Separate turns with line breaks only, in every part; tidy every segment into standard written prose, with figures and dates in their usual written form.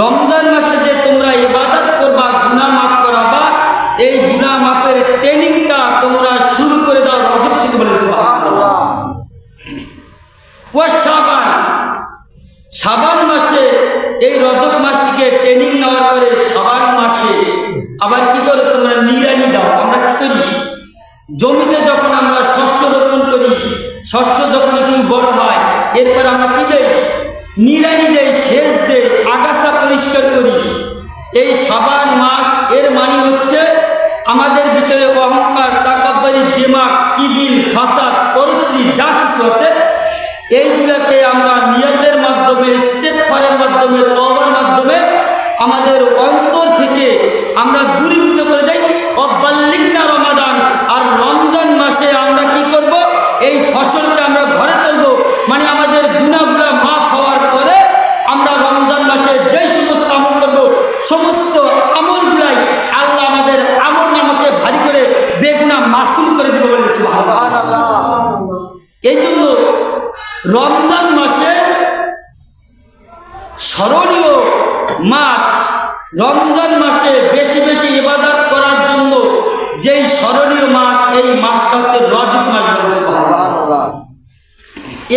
রমজান মাসে যে তোমরা ইবাদত করবা, গুনাহ মাফ করাবা, এই গুনাহ মাফের ট্রেনিংটা তোমরা শুরু করে দাও রজব থেকে। বলেন সুবহানাল্লাহ। ওয়া শাবান, শাবান মাসে এই রজব মাস থেকে ট্রেনিং নেওয়ার পরে শাবান মাসে আবার কি করে তোমরা নিড়ানি দাও। আমরা কি করি, জমিতে যখন আমরা শস্য রোপণ করি, শস্য যখন একটু বড় হয় এরপর আমরা কি দেই, নিড়ানি দেই, সেচ দেই, আগাছা পরিষ্কার করি। এই শাবান মাস এর মানে হচ্ছে আমাদের ভিতরে অহংকার, তাকাব্বুরি, দিমাগ, কিবিল, ফাসাদ, পরশ্রী যা কিছু আছে এইগুলোকে আমরা নিয়তের মাধ্যমে, ইস্তেগফারের মাধ্যমে, তওবার মাধ্যমে আমাদের অন্তর থেকে আমরা দূরীভূত করে দেই। অবাল্লিগনা রমাদান, আর রমজান মাসে আমরা কি করব, এই ফসলকে আমরা ঘরে তুলব। মানে আমাদের গুনাহগুলো মাফ হওয়ার পরে আমরা রমজান মাসে যেই সমস্ত আমল করব, সমস্ত আমলগুলাই আল্লাহ আমাদের আমল নামাকে ভারী করে বেগুনাহ মাসুম করে দেবে। বলেন সুবহানাল্লাহ। এই জন্য রমজান মাসে স্মরণীয় মাস, রমজান মাসে বেশি বেশি ইবাদত করার জন্য যেই স্মরণীয় মাস, এই মাসটা হচ্ছে রজব মাস। বলেন সুবহানাল্লাহ।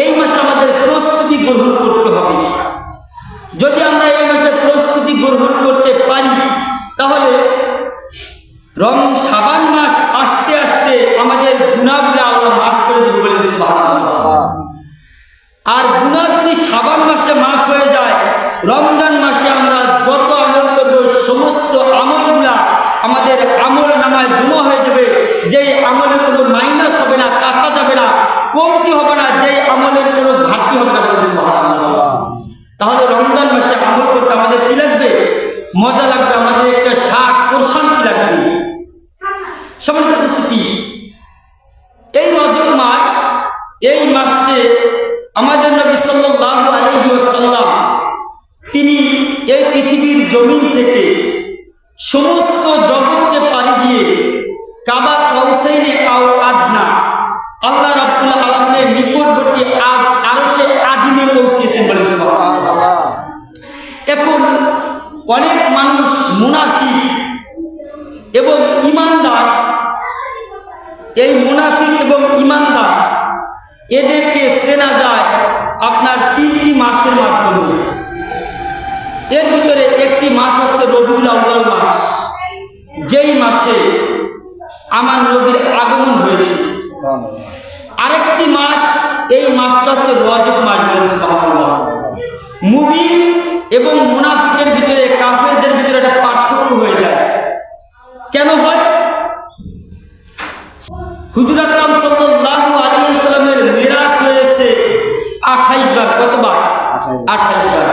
এই মাসে আমাদের প্রস্তুতি গ্রহণ করতে হবে। যদি আমরা এই মাসে প্রস্তুতি গ্রহণ করতে পারি তাহলে শাবান মাস আস্তে আস্তে আমাদের গুনাহগুলো আল্লাহ মাফ করে দেবে। বলেন সুবহানাল্লাহ। আর গুনাহ যদি শাবান মাসে মাফ হয়ে যায়, রমজান মাসে আমরা যত আমল করব সমস্ত আমলগুলা আমাদের আমল নামায় জমা হয়ে যাবে। যেই আমলে কোনো মাইনাস হবে না, কাটা যাবে না, কমতি হবে না, যেই আমলের কোনো ঘাটতি হবে না। বলেন সুবহানাল্লাহ। তাহলে রমজান মাসে আমল করতে আমাদের কি লাগবে, মজা লাগবে, আমাদের একটা শাক প্রশান্তি লাগবে। সম্মানিত উপস্থিতি, এই রজব মাস, এই মাসে আমাদের নবী সাল্লাল্লাহু আলাইহি ওয়াসাল্লাম তিনি এই পৃথিবীর জমিন থেকে সমস্ত জগৎকে পাড়ি দিয়ে কাবা কাউসাইনে আও আদনা, আল্লাহ রাব্বুল আলামিনের নিকটবর্তী আরশে আজিমে পৌঁছেছেন। বলেন সুবহানাল্লাহ। এখন অনেক মানুষ মুনাফিক এবং ঈমানদার, এই মুনাফিক এবং ঈমানদার এদেরকে চেনা যায় আপনার 3টি মাসের মাধ্যমে। এর ভিতরে একটি মাস হচ্ছে রবিউল আউয়াল মাস, যেই মাসে আমার নবীর আগমন হয়েছে। আরেকটি মাস, এই মাসটা হচ্ছে রজব মাস। বলেন সুবহানাল্লাহ। মুমিন এবং মুনাফিকের ভিতরে, কাফেরদের ভিতরে একটা পার্থক্য হয়ে যায়। কেন হয়? হুজুর আকরাম সাল্লাল্লাহু আলাইহি ওয়াসাল্লামের মিরাজ হয়েছে 28 বার। কতবার? 28 বার।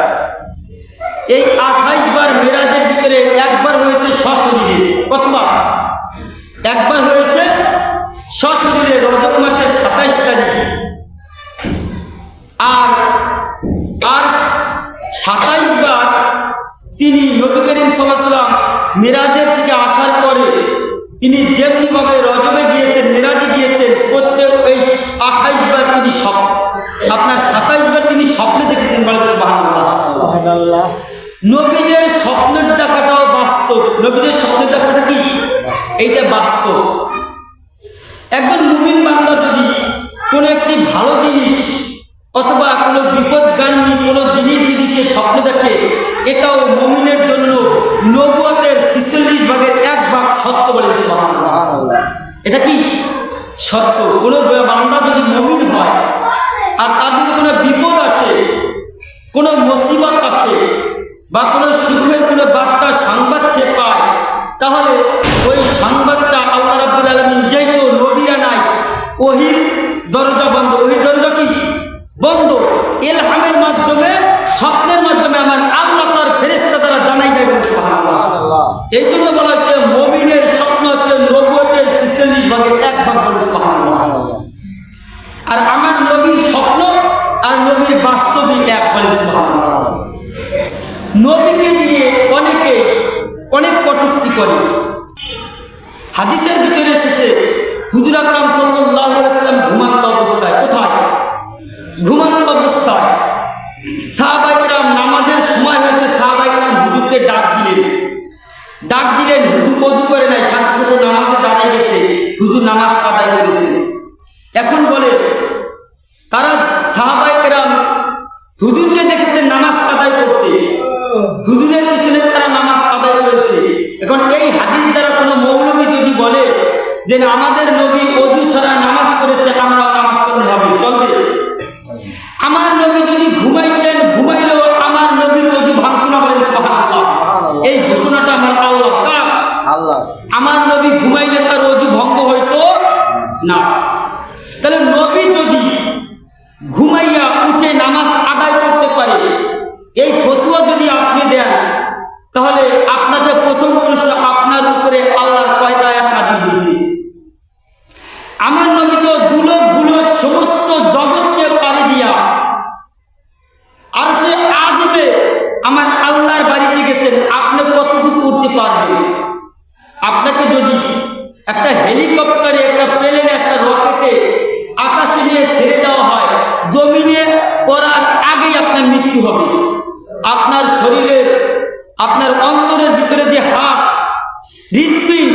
এই 28 বার মিরাজের ভিতরে একবার হয়েছে সশরীরে। কতবার? একবার হয়েছে সশরীরে রজব মাসের 27 তারিখ। আর 27 বার তিনি নবী করিম সাল্লাল্লাহু আলাইহি ওয়াসাল্লাম মিরাজের থেকে আসার পরে তিনি যেমনিভাবে রজবে গিয়েছেন, মিরাজে গিয়েছেন, প্রত্যেক এই 28 বার তিনি আপনার 27 বার তিনি স্বপ্নে দেখেছেন। বলেন সুবহানাল্লাহ। নবীদের স্বপ্নের দেখাটাও বাস্তব। নবীদের স্বপ্নের দেখাটা কি? এইটা বাস্তব। একজন মুমিন বান্দা যদি কোনো একটি ভালো জিনিস অথবা কোনো বিপদগামী কোনো জিনিস যদি সে স্বপ্নে দেখে, এটাও মুমিনের জন্য নবুয়তের 46 ভাগের 1 ভাগ সত্য। বলেন সুবহানাল্লাহ। এটা কি সত্য? কোনো বান্দা যদি মুমিন হয় আর তার যদি কোনো বিপদ আসে, কোনো মুসিবত আসে, বা কোনো সুখের কোনো বার্তা, সংবাদ সে পায়, তাহলে ওই সংবাদটা আল্লাহ রাব্বুল আলামিন, যেহেতু নবীরা নাই, ওহির দরজা বন্ধ। ওহির দরজা কি বন্ধ? ইলহামের মাধ্যমে, স্বপ্নের মাধ্যমে আমার আল্লাহ তার ফেরেশতা দ্বারা জানাই দেবেন। সুবহানাল্লাহ। এই জন্য বলা হচ্ছে মুমিনের স্বপ্ন হচ্ছে নবুয়তের 46 ভাগের 1 ভাগ। বলেন সুবহানাল্লাহ। আর আমার নবীর স্বপ্ন আর নবীর বাস্তবিক এক। বলেন সুবহানাল্লাহ। নবীকে দিয়ে অনেকে অনেক কটূক্তি করে। হাদিসের ভিতরে এসেছে হুজুর আকরাম সাল্লাল্লাহু আলাইহি ওয়াসাল্লাম ঘুমন্ত অবস্থায়, কোথায়? ঘুমন্ত অবস্থায় সাহাবায়ে কেরাম, নামাজের সময় হয়েছে, সাহাবায়ে কেরাম গেছে, হুজুর নামাজ আদায় করেছে। এখন বলে তারা সাহাবায়ে কেরাম হুজুরকে দেখেছেন নামাজ আদায় করতে, হুজুরের পিছনে তারা নামাজ আদায় করেছে। এখন এই হাদিস দ্বারা কোনো মৌলবী যদি বলে যে আমাদের নবী ওযু ছাড়া নামাজ পড়েছে, আমরাও নামাজ পড়লে হবে, চলবে? আমার নবী যদি ঘুমাইতেন, ঘুমাইলেও আমার নবীর ওযু ভাঙতো না, বলেন সুবহানাল্লাহ। এই ঘোষণাটা আমার আল্লাহ। আমার নবী ঘুমাইলে তার ওযু ভঙ্গ হইতো না। তাহলে নবী যদি ঘুমাইয়া উঠে নামাজ আদায় করতে পারে, এই ফতোয়া যদি আপনি দেন, তাহলে আপনাদের প্রথম প্রশ্ন, আপনার উপরে আল্লাহর কয়টা আয়াত নাযিল হয়েছে? আমার নবী তো দুলক বুলক সমস্ত জগৎকে পাড়ি দিয়া আর সে আজবে আমার আল্লাহর বাড়িতে গেছেন, আপনি কতটুকু করতে পারবেন? আপনাকে যদি একটা হেলিকপ্টারে, একটা প্লেনে, একটা রকেটে আকাশে নিয়ে ছেড়ে দেওয়া হয়, জমিনে পড়ার আগেই আপনার মৃত্যু হবে। আপনার শরীরের, আপনার অন্তরের ভিতরে যে হার্ট, হৃৎপিণ্ড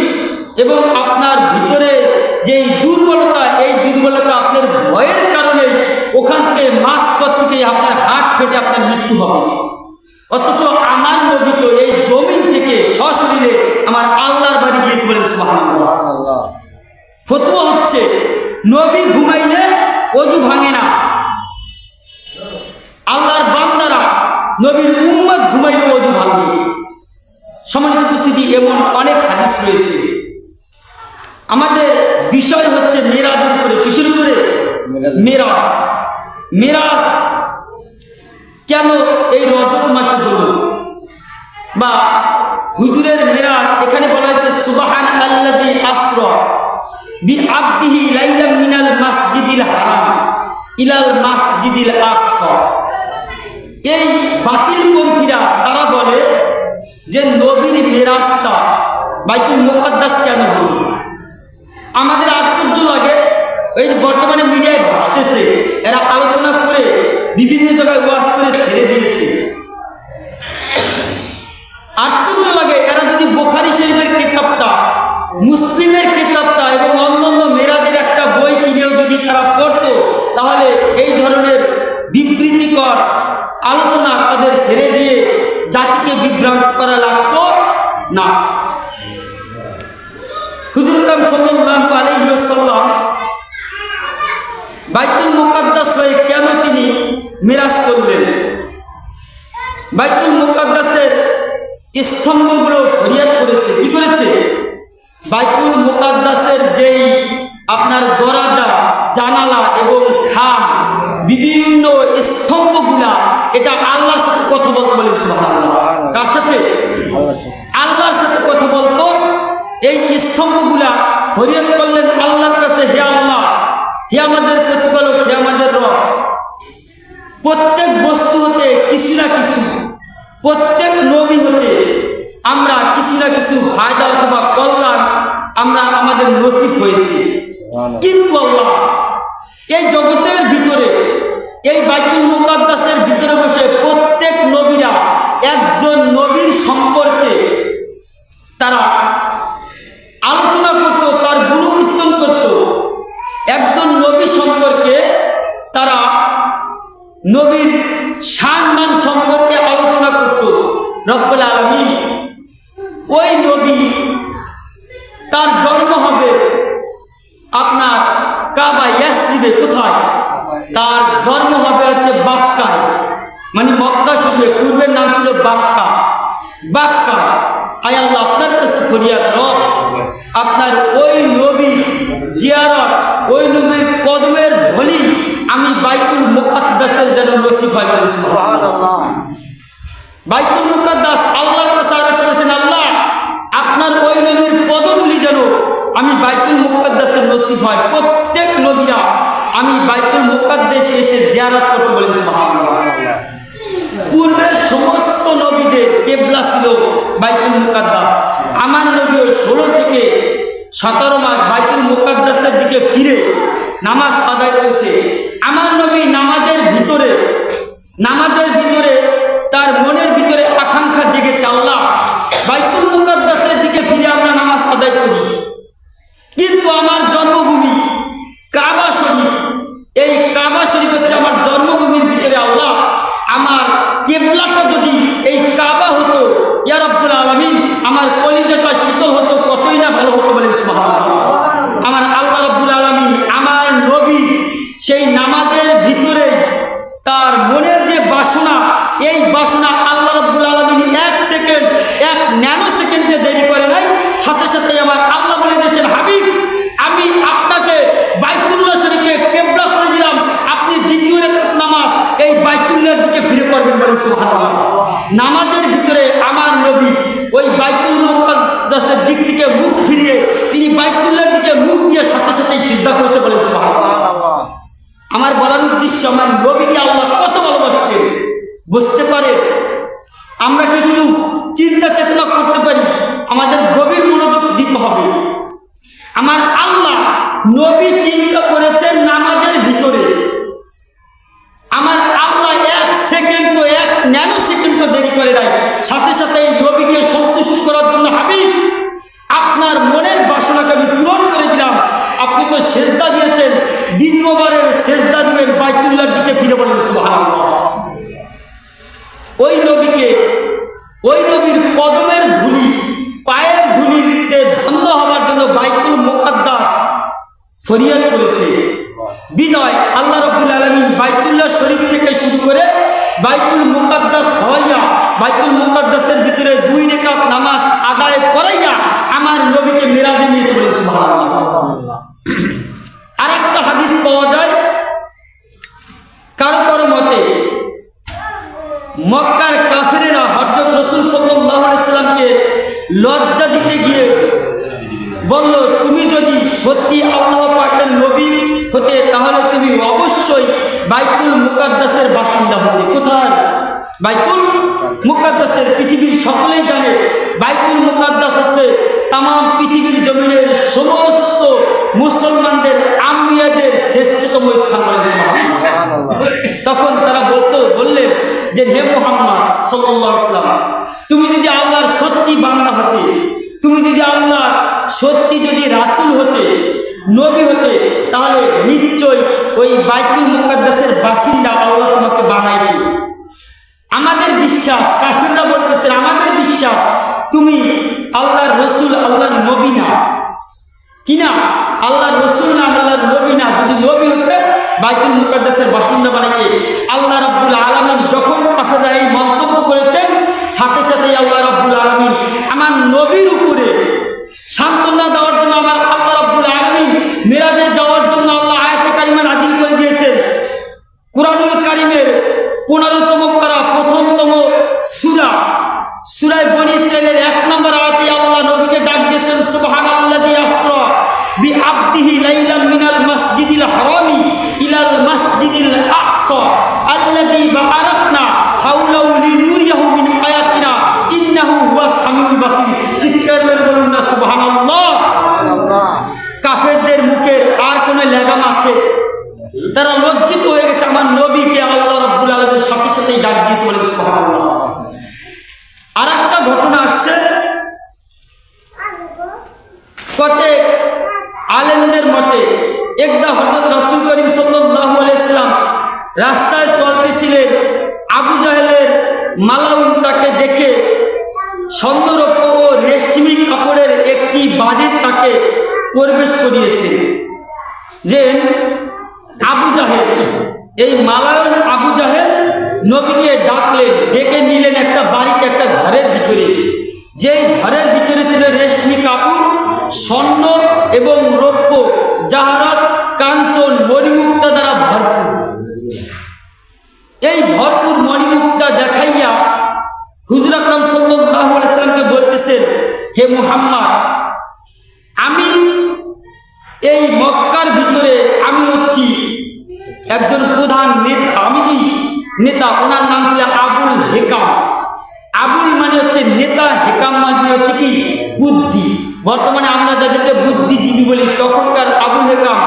এবং আপনার ভিতরে যেই দুর্বলতা, এই দুর্বলতা আপনার ভয়ের কারণে ওখান থেকে মাঝপথ থেকে আপনার হার্ট ফেটে আপনার মৃত্যু হবে। অথচ আমার নবী তো এই জমিন থেকে সশরীরে আমার আল্লাহর বাড়ি গিয়েছে, বলেন সুবহানাল্লাহ। ফতোয়া হচ্ছে নবী ঘুমাইলে ওযু ভাঙে না, আল্লাহর বান্দারা নবীর উম্মত ঘুমাইলে ওযু ভাঙবে। সম্মানিত উপস্থিতি, এমন অনেক হাদিস রয়েছে। আমাদের বিষয় হচ্ছে মেরাজের উপরে। কিসের উপরে? মেরাজ। মেরাজ কেন এই রজব মাসে হলো, বা হুজুরের মেরাজ? এখানে বলা হয়েছে সুবহানাল্লাযী আসরা বিআবদিহি লাইলাম মিনাল মাসজিদিল হারাম ইলাল মাসজিদিল আকসা। এই বাতিলপন্থীরা তারা বলে যে নবীর মেরাজটা বাইতুল মুকাদ্দাস কেন হলো? আমাদের আশ্চর্য লাগে, এই বর্তমানে মিডিয়ায় ভাসতেছে, এরা আলোচনা করে বিভিন্ন জায়গায় ওয়াজ করে ছেড়ে দিয়েছে। আশ্চর্য লাগে, এরা যদি বুখারী শরীফের কিতাবটা, মুসলিমের কিতাবটা এবং অন্যান্য মেরাজের একটা বই কিনেও যদি তারা পড়তো, তাহলে এই ধরনের বিবৃতিকর আলোচনা তাদের ছেড়ে দিয়ে জাতিকে বিভ্রান্ত করা লাগতো না। হুজুর আকরাম সাল্লাল্লাহু আলাইহি ওয়াসাল্লাম বাইতুল মুকাদ্দাস হয়ে কেন তিনি মিরাজ করলেন? বাইতুল মুকাদ্দাসের স্তম্ভগুলো ফরিয়াদ করেছে। কি করেছে? বাইতুল মুকাদ্দাসের যেই আপনার দরজা, জানালা এবং খাম, বিভিন্ন স্তম্ভগুলা, এটা আল্লাহর সাথে কথা বলতে, বলেন সুবহানাল্লাহ। কার সাথে? আল্লাহর সাথে কথা বলতো। এই স্তম্ভগুলা ফরিয়াদ করলেন আল্লাহর কাছে, হে আল্লাহ, হে আমাদের প্রতিপালক, হে আমাদের রব, প্রত্যেক বস্তু হতে কিছু না কিছু, প্রত্যেক নবী হতে আমরা কিছু না কিছু ফায়দা অথবা কল্যাণ আমরা আমাদের নসিব হয়েছে। কিন্তু আল্লাহ, এই জগতের ভিতরে, এই বাইতুল মুকাদ্দাসের ভিতরে বসে প্রত্যেক নবীরা একজন নবীর সম্পর্কে তারা আলোচনা করত, তার গুণকীর্তন করত। একজন নবী সম্পর্কে তারা নবীর সম্মান সম্পর্কে আলোচনা করত। রব্বুল আলামিন ওই নবী, তার জন্ম হবে আপনার কাবা ইয়াসরিবে। কোথায়? তার জন্ম হবে হচ্ছে বাক্কায়, মানে মক্কা শরীফে। পূর্বের নাম ছিল বাক্কা। বাক্কা। আয় আল্লাহ, আপনার কাছে ফরিয়াদ, রব, আপনার ওই নবী জিয়ারত, ওই নবীর কদমের ধলি আমি বাইতুল মুকাদ্দাসের যেন নসিব হয়, বলেন সুবহানাল্লাহ। বাইতুল মুকাদ্দাস আল্লাহর কাছে আরজ করেছেন, আল্লাহ, আপনার ওই নবীর পদধূলি যেন আমি বাইতুল মুকাদ্দাসের নসিব হয়। প্রত্যেক নবীরা আমি বাইতুল মুকাদ্দাসে এসে জিয়ারত করতে, বলেন সুবহানাল্লাহ। পূর্বের সমস্ত নবীদের কিবলা ছিল বাইতুল মুকাদ্দাস। আমার নবীও 16 থেকে 17 মাস বাইতুল মুকাদ্দাসের দিকে ফিরে নামাজ আদায় করেছে। আমার নবী নামাজের ভিতরে তার মনের ভিতরে আকাঙ্ক্ষা জেগেছে, আল্লাহ, বাইতুল মুকাদ্দাসের দিকে ফিরে আমরা নামাজ আদায় করি। কিন্তু আমার জন্মভূমি কাবা শরীফ, এই কাবা শরীফ হচ্ছে আমার জন্মভূমির ভিতরে আল্লাহ আমার কিবলাটা যদি এই কাবা হতো, ইয়া রাব্বুল আলামিন, আমার কলিজাটা শীতল হতো, কতই না ভালো হতো বলেন সুবহানাল্লাহ। আমার আল্লাহ রাব্বুল আলামিন আমার নবী সেই নামাজের ভিতরে তার মনের যে বাসনা, এই বাসনা আল্লাহ রাব্বুল আলামিন 1 সেকেন্ড, 1 ন্যানো সেকেন্ডে দেরি করে নাই, সাথে সাথে আমার আল্লাহ বলে দিয়েছেন, হাবিব আমি আপনাকে বাইতুল্লাহ শরীফকে কিবলা করে দিলাম, আপনি দ্বিতীয় রাকাত নামাজ এই বাইতুল্লাহর দিকে ফিরে পড়বেন বলেন সুবহানাল্লাহ। নামাজের ভিতরে আমার নবী ওই বাইতুল মুকাদ্দাসের দিক থেকে মুখ ফিরিয়ে তিনি বাইতুল্লাহর দিকে মুখ দিয়ে সাথে সাথেই সিজদা করতে বলেন সুবহানাল্লাহ। আমার বলার উদ্দেশ্য, আমার নবীকে আল্লাহ কত ভালোবাসতেন বুঝতে পারে। আমরা কি একটু চিন্তা চেতনা করতে পারি? আমাদের গভীর মনোযোগ দিতে হবে। আমার আল্লাহ নবী চিন্তা করেছেন নামাজের ভিতরে, আমার আল্লাহ 1 সেকেন্ড, 1 ন্যানো সেকেন্ড দেরি করে নাই, সাথে সাথে এই নবীকে সন্তুষ্ট করার জন্য, হাবিব আপনার মনের বাসনাকে আমি পূরণ করে দিলাম, আপনি তো সেজদা দিয়েছেন, দ্বিতীয়বারের সেজদা দিবেন বাইতুল্লাহর দিকে ফিরে বলেন সুবহানাল্লাহ। ওই নবীকে, ওই নবীর কদমের ধুলি, পায়ের ধুলিতে ধন্য হওয়ার জন্য বাইতুল মুকাদ্দাস ফরিয়াদ করেছে। বিনয় আল্লাহ রাব্বুল আলামিন বাইতুল্লাহ শরীফ থেকে শুরু করে বাইতুল মুকাদ্দাস হইয়া বাইতুল মুকাদ্দাসের ভিতরে 2 রাকাত নামাজ আদায় করাইয়া আমার নবীকে মিরাজে নিয়েছে বলেন সুবহানাল্লাহ। আর একটা হাদিস পাওয়া যায়, কারো কারো মতে মক্কার কাফেরেরা হযরত রাসূল সাল্লাল্লাহু আলাইহি সাল্লামকে লজ্জা দিতে গিয়ে বলল, তুমি যদি সত্যি আল্লাহ পাকের নবী হতে তাহলে তুমি অবশ্যই বাইতুল মুকাদ্দাসের বাসিন্দা হতে। কোথায়? বাইতুল মুকাদ্দাসের। পৃথিবীর সকলেই জানে বাইতুল মুকাদ্দাস হচ্ছে তাম পৃথিবীর জমিনের সমস্ত মুসলমানদের আম্বিয়াদের শ্রেষ্ঠতম স্থান বলে। তখন তারা বললেন যে হে মুহাম্মদ সাল্লাল্লাহু আলাইহি ওয়াসাল্লাম, তুমি যদি আল্লাহর সত্যি বান্দা হতে, তুমি যদি আল্লাহ সত্যি যদি রাসূল হতে, নবী হতে, তাহলে নিশ্চয় ওই বাইতুল মুকাদ্দাসের বাসিন্দা আল্লাহ তোমাকে বানাইত। আমাদের বিশ্বাস, কাফিররা বলতেছে আমাদের বিশ্বাস তুমি আল্লাহর রাসূল, আল্লাহর নবী না, কি না? আল্লাহর রাসূল না, আল্লাহর নবী না। যদি নবী হতে বাইতুল মুকাদ্দাসের বাসিন্দা বানাইতে। আল্লাহ রাব্বুল আলামিন যখন কাফিররা এই মন্তব্য করেছেন, সাথে সাথে আল্লাহ রাব্বুল আলামিন আমার নবীর উপরে সান্ত্বনা দেওয়ার জন্য, আমার আল্লাহ রাব্বুল আলামিন মিরাজে যাওয়ার জন্য আল্লাহ আয়াতে কারিমা নাযিল করে দিয়েছেন। কুরআনুল কারীমের 15তম পারা, প্রথমতম সূরা, সূরা বনী ইসরাঈলের 1 নম্বর আয়াতে আল্লাহ নবীকে ডাক দিয়েছেন, সুবহানাল্লাযী আসরা বিআবদিহি লাইলাম মিনাল মাসজিদিল হারামি ইলাল মাসজিদিল আকসা আল্লাযী বারাকনা হাওলাহু লিনুরিয়াহু মিন আয়াতিনা ইন্নাহু হুয়াস সামিউল বাসীর। চিৎকার করে বলুন না সুবহানাল্লাহ। কাফেরদের মুখের আর কোনো লাগাম আছে? তারা লজ্জিত হয়ে গেছে, আমার নবীকে আল্লাহ রাব্বুল আলামিন সাথে সাথেই ডাক দিয়েছে বলেন সুবহানাল্লাহ। আর একটা ঘটনা আসছে, প্রত্যেক আলেমদের মতে একদা হযরত রাসূল করিম সাল্লাল্লাহু আলাইহি সাল্লাম রাস্তায় চলতেছিলেন, আবু জাহেলের মালাউন তাকে দেখে স্বর্ণরৌপ্য ও রেশমি কাপড়ের একটি বাড়ির তাকে প্রবেশ করিয়েছে। যে আবু জাহেল, এই মালাউন আবু জাহেল নবীকে ডাকলেন, ডেকে নিলেন একটা বাড়িতে, একটা ঘরের ভিতরে। যেই ঘরের ভিতরে ছিল রেশমি কাপড়, স্বর্ণ এবং রৌপ্য, জাহারাত, কাঞ্চন, মণিমুক্তা দ্বারা ভরপুর। এই ভরপুর মণিমুক্তা দেখাইয়া হুজুর আকরাম সাল্লাল্লাহু আলাইহি সাল্লামকে বলতেছেন, হে মুহাম্মদ, আমি এই মক্কার ভিতরে আমি হচ্ছি একজন প্রধান নেতা। আমি কি নেতা? ওনার নাম ছিল আবুল হেকাম। আবুল মানে হচ্ছে নেতা, হেকাম মানে হচ্ছে কি বুদ্ধি। বর্তমানে আমরা যাদেরকে বুদ্ধিজীবী বলি, তখনকার আবুল হেকাম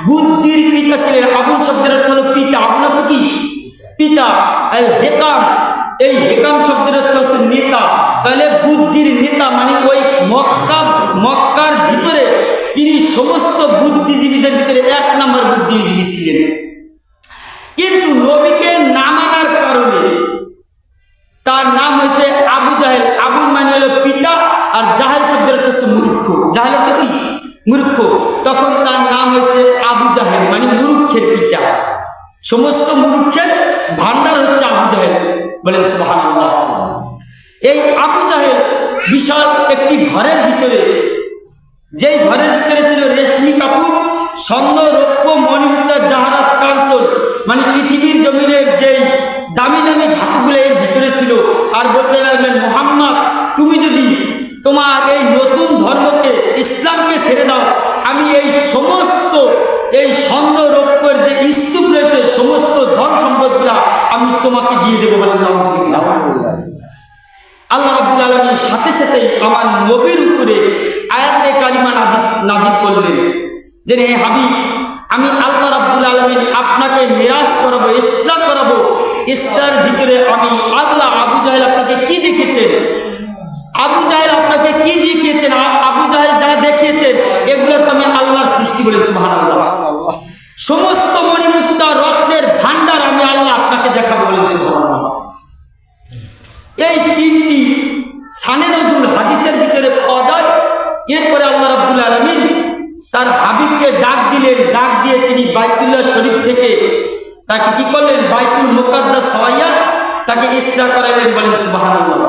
বুদ্ধির পিতা ছিলেন। আবুল শব্দের অর্থ হলো পিতা, আবুল অর্থ কি? পিতা। আল হেকাম এই হেকাম শব্দের অর্থ হচ্ছে নেতা, তাহলে বুদ্ধির নেতা মানে ওই মক্কার ভিতরে তিনি সমস্ত বুদ্ধিজীবীদের ভিতরে 1 নম্বর বুদ্ধিজীবী ছিলেন। কিন্তু নবীকে না মানার কারণে তার নাম হয়েছে আবু জাহেল। আবুর মানে হলো পিতা, আর জাহেল শব্দের অর্থ হচ্ছে মূর্খ। জাহেল অর্থ কি? মূর্খ। তখন তার নাম হয়েছে আবু জাহেল, মানে মূর্খের পিতা। সমস্ত মূর্খের ভান্ডার হচ্ছে আবু জাহেল, বলেন সুবহানাল্লাহ। এই আবু জাহেল বিশাল একটি ঘরের ভিতরে, যেই ঘরের ভিতরে ছিল রেশমি কাপড়, স্বর্ণ, রৌপ্য, মণিমুক্তা, জাহারাত, কাঞ্চন, মানে পৃথিবীর জমিনের যেই দামি দামি ধাতুগুলো এর ভিতরে ছিল। আর বলতে লাগলেন, মুহাম্মদ, তুমি যদি তোমার এই নতুন ধর্মকে, ইসলামকে ছেড়ে দাও, আমি এই সমস্ত এই স্বর্ণ রৌপ্যের যে স্তূপ রয়েছে, সমস্ত ধন সম্পদগুলা আমি তোমাকে দিয়ে দেবো, বলেন নাউজুবিল্লাহ। আল্লাহ রাব্বুল আলামিন সাথে সাথেই আমার নবীর উপরে আয়াতে কালিমা নাজিল করলেন যে, হে হাবিব, আমি আল্লাহ রাব্বুল আলামিন আপনাকে মিরাজ করাবো, ইসলাম করাবো। ইসলামের ভিতরে আমি আল্লাহ, আবু জাহেল আপনাকে কি দেখিয়েছেন? আবু জাহেল আপনাকে কি দেখিয়েছেন? আবু জাহেল যা দেখিয়েছেন এগুলো তো আমি আল্লাহর সৃষ্টি বলেছি, সুবহানাল্লাহ। সমস্ত মণিমুক্তা, রত্নের ভান্ডার আমি আল্লাহ আপনাকে দেখাবো, বলেছি, সুবহানাল্লাহ। এই 3টি শানে নজুল হাদিসের ভিতরে পাওয়া যায়। এরপরে আল্লাহ রাব্বুল আলামিন তার হাবিবকে ডাক দিলেন। ডাক দিয়ে তিনি বাইতুল্লাহ শরীফ থেকে তাকে কি করলেন? বাইতুল মুকাদ্দাস হওয়াইয়া তাকে ইসরা করাইলেন, বলেন সুবহানাল্লাহ।